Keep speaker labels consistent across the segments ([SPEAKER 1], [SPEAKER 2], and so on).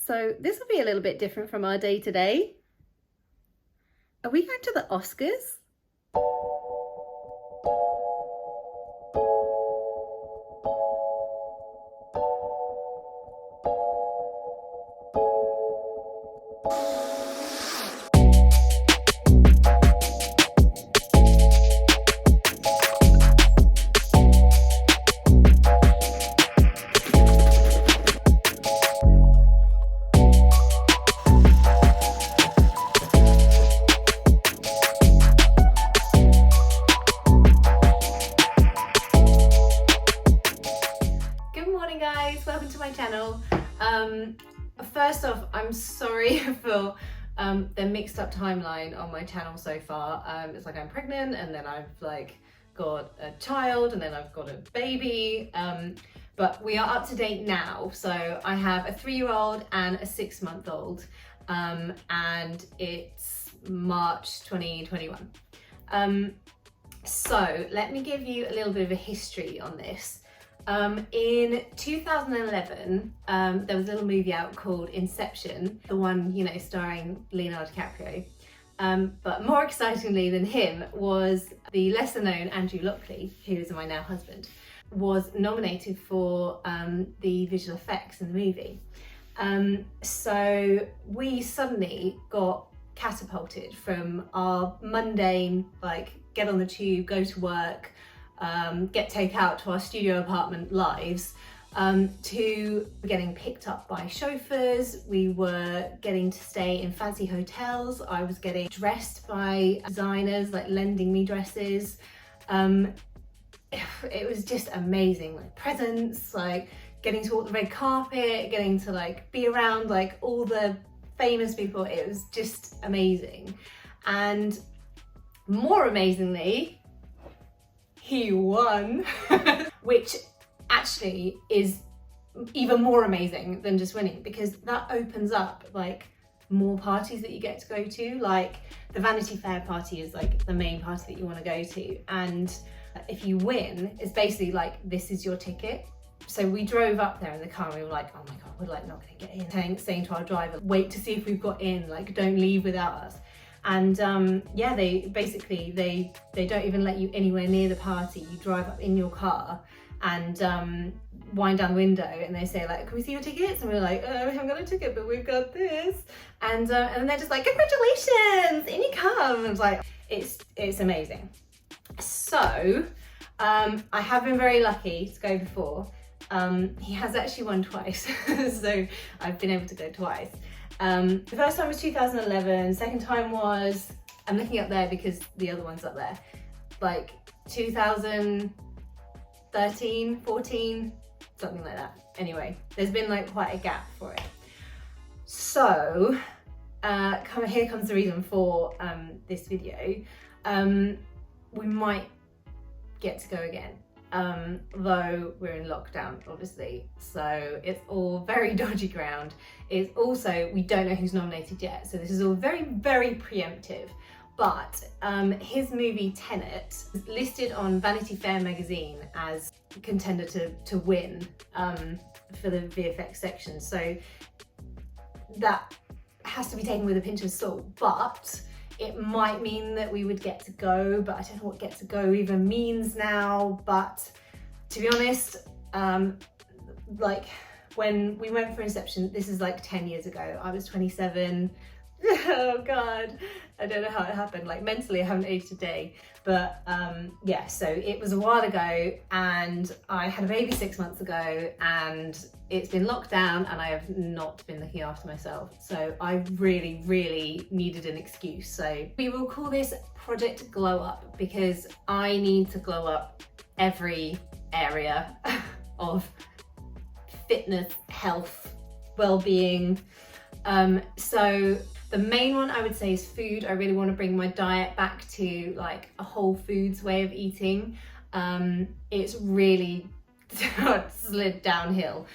[SPEAKER 1] So this will be a little bit different from our day to day. Are we going to the Oscars? Welcome to my channel. First off, I'm sorry for the mixed up timeline on my channel so far. It's like I'm pregnant and then I've like got a child and then I've got a baby, but we are up to date now. So I have a 3-year-old and a 6-month-old, and it's March 2021. So let me give you a little bit of a history on this. In 2011, there was a little movie out called Inception, the one, you know, starring Leonardo DiCaprio. But more excitingly than him was the lesser known Andrew Lockley, who is my now husband, was nominated for the visual effects in the movie. So we suddenly got catapulted from our mundane, like, get on the tube, go to work, get takeout to our studio apartment lives, to getting picked up by chauffeurs. We were getting to stay in fancy hotels. I was getting dressed by designers, like lending me dresses. It was just amazing, like presents, like getting to walk the red carpet, getting to like be around like all the famous people. It was just amazing. And more amazingly, he won, which actually is even more amazing than just winning, because that opens up like more parties that you get to go to. Like the Vanity Fair party is like the main party that you want to go to, and if you win, it's basically like this is your ticket. So we drove up there in the car and we were like, oh my god, we're like not gonna get in. Saying to our driver, wait to see if we've got in, like don't leave without us. And yeah, they basically they don't even let you anywhere near the party. You drive up in your car and wind down the window, and they say like, can we see your tickets? And we're like, oh, we haven't got a ticket, but we've got this. And then they're just like, congratulations, in you come. And it's like, it's amazing. So I have been very lucky to go before. He has actually won twice, so I've been able to go twice. The first time was 2011, second time was, I'm looking up there because the other one's up there, like 2013, 14, something like that. Anyway, there's been like quite a gap for it. So, here comes the reason for this video. We might get to go again. Though we're in lockdown, obviously, so it's all very dodgy ground. It's also, we don't know who's nominated yet, so this is all very, very preemptive. But his movie Tenet is listed on Vanity Fair magazine as a contender to win for the VFX section, so that has to be taken with a pinch of salt. But it might mean that we would get to go, but I don't know what get to go even means now. But to be honest, like when we went for Inception, this is like 10 years ago, I was 27. Oh God, I don't know how it happened. Like mentally, I haven't aged a day. But yeah, so it was a while ago, and I had a baby 6 months ago, and it's been locked down, and I have not been looking after myself. So I really, really needed an excuse. So we will call this Project Glow Up, because I need to glow up every area of fitness, health, well-being. So the main one I would say is food. I really want to bring my diet back to like a whole foods way of eating. It's really slid downhill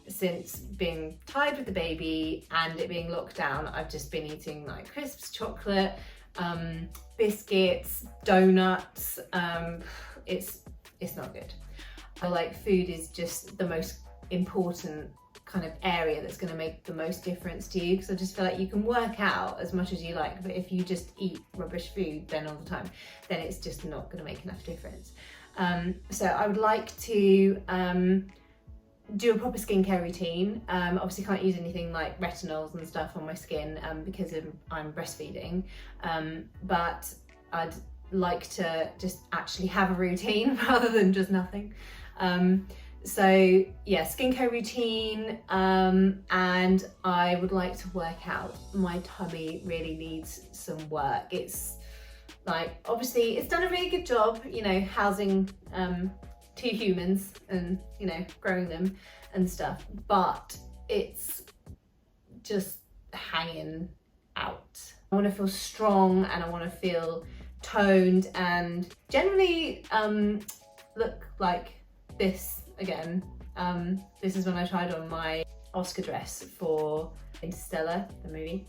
[SPEAKER 1] since being tied with the baby and it being locked down. I've just been eating like crisps, chocolate, biscuits, donuts. It's not good. I like food is just the most important kind of area that's going to make the most difference to you, because I just feel like you can work out as much as you like, but if you just eat rubbish food then all the time, then it's just not going to make enough difference. So I would like to do a proper skincare routine. Obviously can't use anything like retinols and stuff on my skin because I'm breastfeeding, but I'd like to just actually have a routine rather than just nothing. So yeah, skincare routine, and I would like to work out. My tummy really needs some work. It's like, obviously it's done a really good job, you know, housing 2 humans and, you know, growing them and stuff, but it's just hanging out. I want to feel strong and I want to feel toned and generally look like this again. This is when I tried on my Oscar dress for Interstellar, the movie.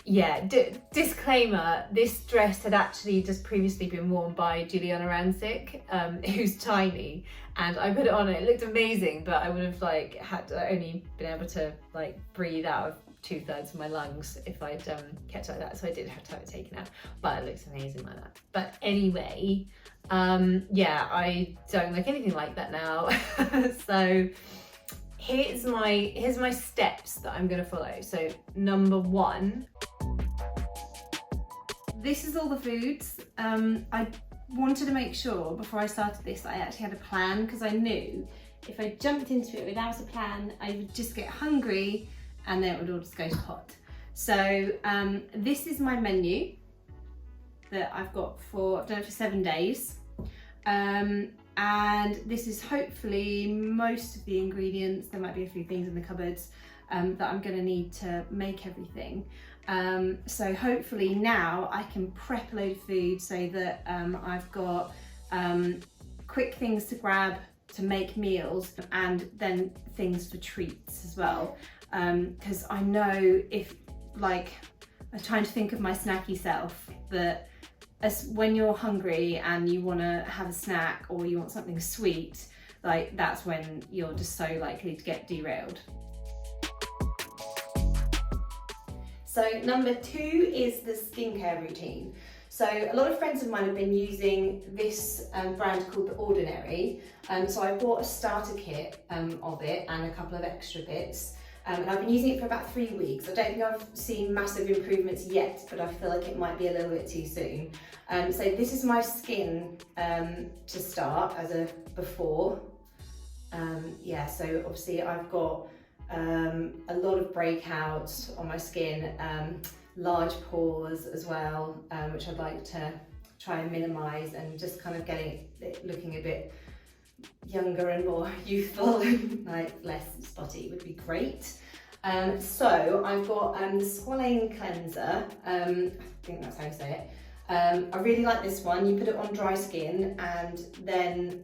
[SPEAKER 1] Yeah, disclaimer, this dress had actually just previously been worn by Juliana Rancic, who's tiny, and I put it on and it looked amazing, but I would have like had to only been able to like breathe out of 2/3 of my lungs if I'd kept it like that, so I did have to have it taken out, but it looks amazing like that. But anyway, yeah, I don't look anything like that now. So here's my steps that I'm going to follow. So number 1, this is all the foods. I wanted to make sure before I started this I actually had a plan, because I knew if I jumped into it without a plan I would just get hungry and then it would all just go to pot. So this is my menu that I've done it for 7 days. And this is hopefully most of the ingredients. There might be a few things in the cupboards that I'm going to need to make everything. So hopefully now I can prep a load of food so that I've got quick things to grab to make meals, and then things for treats as well. Because I know if, like, I'm trying to think of my snacky self, that when you're hungry and you want to have a snack or you want something sweet, like that's when you're just so likely to get derailed. So number 2 is the skincare routine. So a lot of friends of mine have been using this brand called The Ordinary. So I bought a starter kit of it and a couple of extra bits. And I've been using it for about 3 weeks. I don't think I've seen massive improvements yet, but I feel like it might be a little bit too soon. So this is my skin to start as a before. Yeah, so obviously I've got a lot of breakouts on my skin, large pores as well, which I'd like to try and minimise, and just kind of getting it looking a bit younger and more youthful, like less spotty would be great. So I've got the Squalane cleanser. I think that's how you say it. I really like this one. You put it on dry skin and then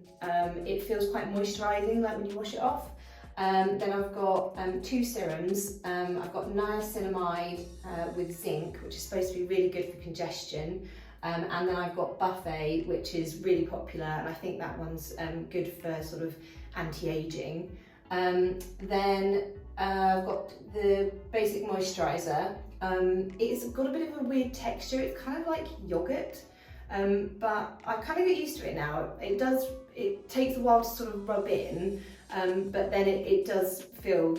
[SPEAKER 1] it feels quite moisturising, like when you wash it off. Then I've got 2 serums. I've got niacinamide with zinc, which is supposed to be really good for congestion. And then I've got Buffet, which is really popular, and I think that one's good for sort of anti-aging. Then I've got the basic moisturiser. It's got a bit of a weird texture. It's kind of like yogurt, but I kind of get used to it now. It takes a while to sort of rub in, but then it does feel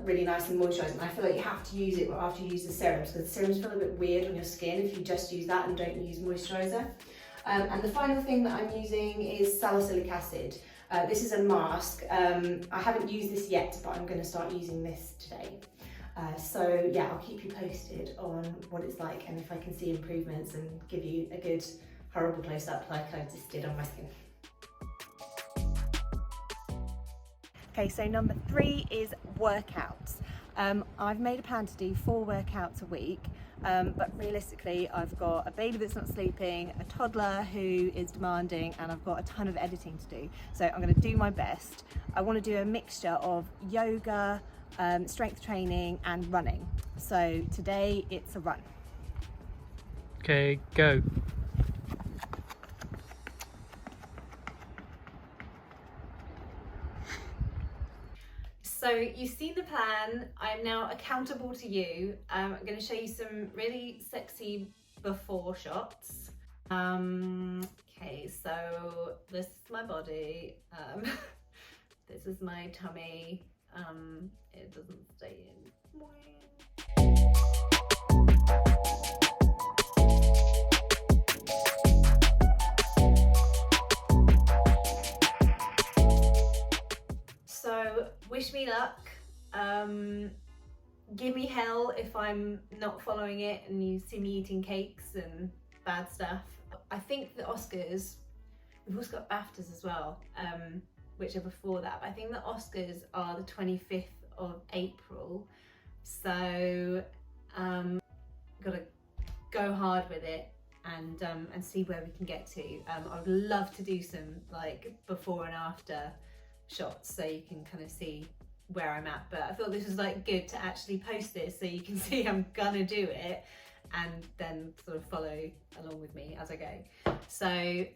[SPEAKER 1] really nice and moisturising. I feel like you have to use it after you use the serums, because the serums feel a bit weird on your skin if you just use that and don't use moisturiser. And the final thing that I'm using is salicylic acid. This is a mask. I haven't used this yet, but I'm going to start using this today. So yeah, I'll keep you posted on what it's like and if I can see improvements and give you a good horrible close-up like I just did on my skin. Okay, so number 3 is workouts. I've made a plan to do 4 workouts a week, but realistically I've got a baby that's not sleeping, a toddler who is demanding, and I've got a ton of editing to do. So I'm going to do my best. I want to do a mixture of yoga, strength training and running. So today it's a run.
[SPEAKER 2] Okay, go.
[SPEAKER 1] So you've seen the plan. I'm now accountable to you. I'm going to show you some really sexy before shots. Okay, so this is my body. This is my tummy. It doesn't stay in. So wish me luck. Give me hell if I'm not following it and you see me eating cakes and bad stuff. I think the Oscars, we've also got BAFTAs as well, which are before that, but I think the Oscars are the 25th of April. So gotta go hard with it and see where we can get to. I would love to do some like before and after shots so you can kind of see where I'm at, but I thought this was like good to actually post this so you can see I'm gonna do it and then sort of follow along with me as I go. So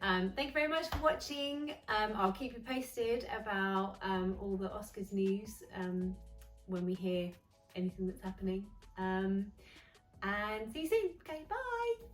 [SPEAKER 1] thank you very much for watching. I'll keep you posted about all the Oscars news when we hear anything that's happening, and see you soon. Okay, bye.